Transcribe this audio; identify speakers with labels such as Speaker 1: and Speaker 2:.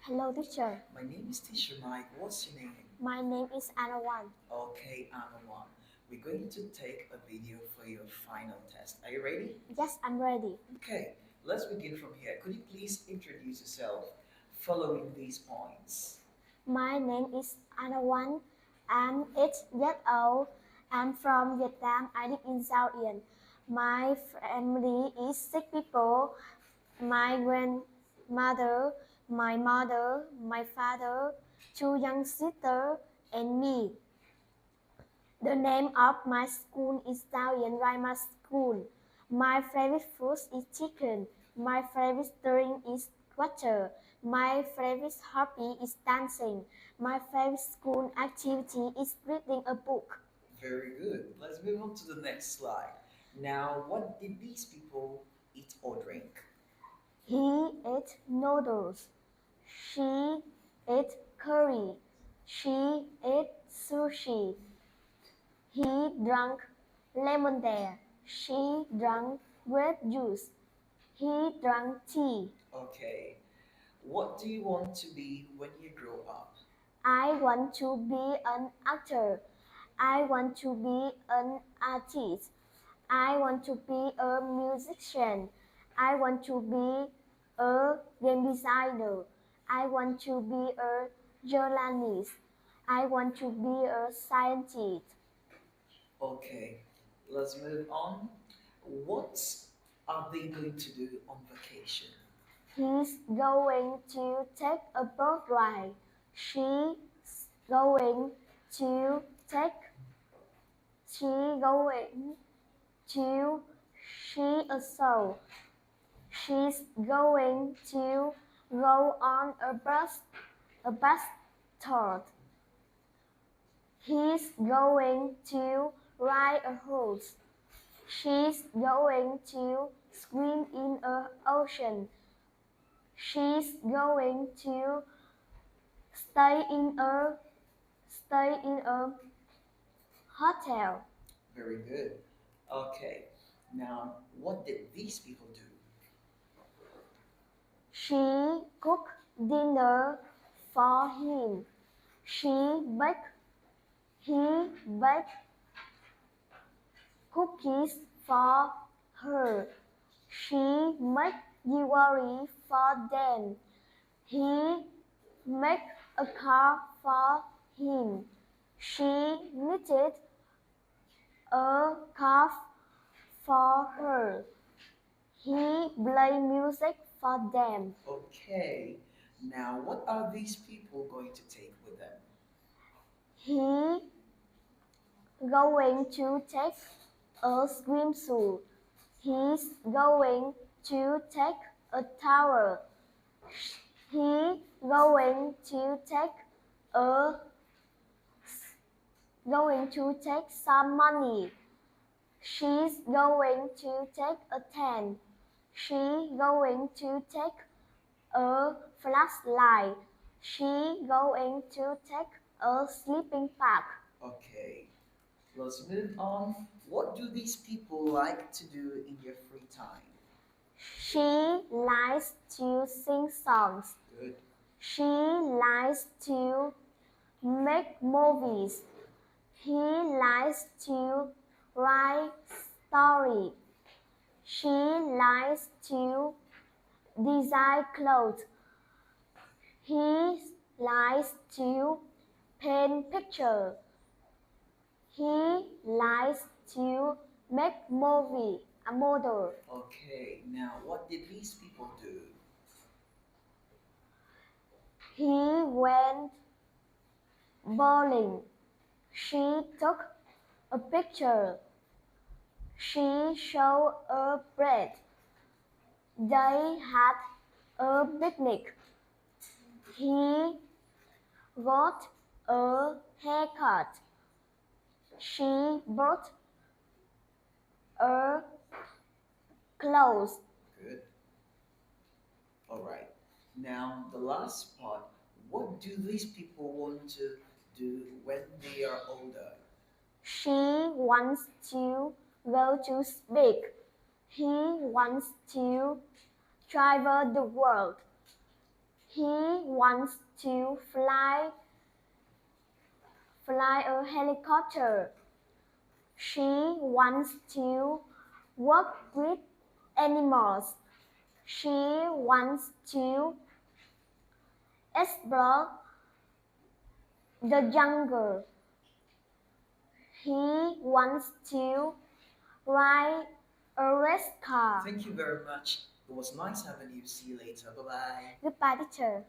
Speaker 1: Hello, teacher.
Speaker 2: My name is Teacher Mike. What's your name?
Speaker 1: My name is Anawan.
Speaker 2: Okay, Anawan. We're going to take a video for your final test. Are you ready?
Speaker 1: Yes, I'm ready.
Speaker 2: Okay, let's begin from here. Could you please introduce yourself following these points?
Speaker 1: My name is Anawan. I'm 8 years old. I'm from Vietnam. I live in Sao Yên. My family is 6 people. My grandmother, my mother, my father, 2 young sisters, and me. The name of my school is Sao Rama School. My favorite food is chicken. My favorite drink is water. My favorite hobby is dancing. My favorite school activity is reading a book.
Speaker 2: Very good. Let's move on to the next slide. Now, what did these people eat or drink?
Speaker 1: He ate noodles. She ate curry. She ate sushi. He drank lemonade. She drank grape juice. He drank tea.
Speaker 2: Okay, what do you want to be when you grow up?
Speaker 1: I want to be an actor. I want to be an artist. I want to be a musician. I want to be a game designer. I want to be a journalist. I want to be a scientist.
Speaker 2: Okay, let's move on. What are they going to do on vacation?
Speaker 1: He's going to take a boat ride. She's going to take she going to see a show. She's going to go on a bus tour. He's going to ride a horse. She's going to swim in an ocean. She's going to stay in a stay in a hotel.
Speaker 2: Very good. Okay, now what did these people do?
Speaker 1: She cooked dinner for him. She baked he baked cookies for her. She made jewelry for them. He made a car for him. She knitted a scarf for her. He played music for them.
Speaker 2: Okay, now what are these people going to take with them?
Speaker 1: He going to take a swimsuit. He's going to take a towel. He a going to take some money. She's going to take a tent. She going to take a flashlight. She going to take a sleeping bag.
Speaker 2: Okay, let's move on. What do these people like to do in their free time?
Speaker 1: She likes to sing songs.
Speaker 2: Good.
Speaker 1: She likes to make movies. He likes to write stories. She likes to design clothes. He likes to paint pictures. He likes to make a model.
Speaker 2: Okay, now what did these people do?
Speaker 1: He went bowling. She took a picture. She showed a bread. They had a picnic. He got a haircut. She bought a clothes.
Speaker 2: Good. All right. Now, the last part. What do these people want to do when they are older?
Speaker 1: She wants to go to speak. He wants to travel the world. He wants to fly a helicopter. She wants to work with animals. She wants to explore the jungle. He wants to ride a race car.
Speaker 2: Thank you very much. It was nice having you. See you later. Bye bye.
Speaker 1: Goodbye, teacher.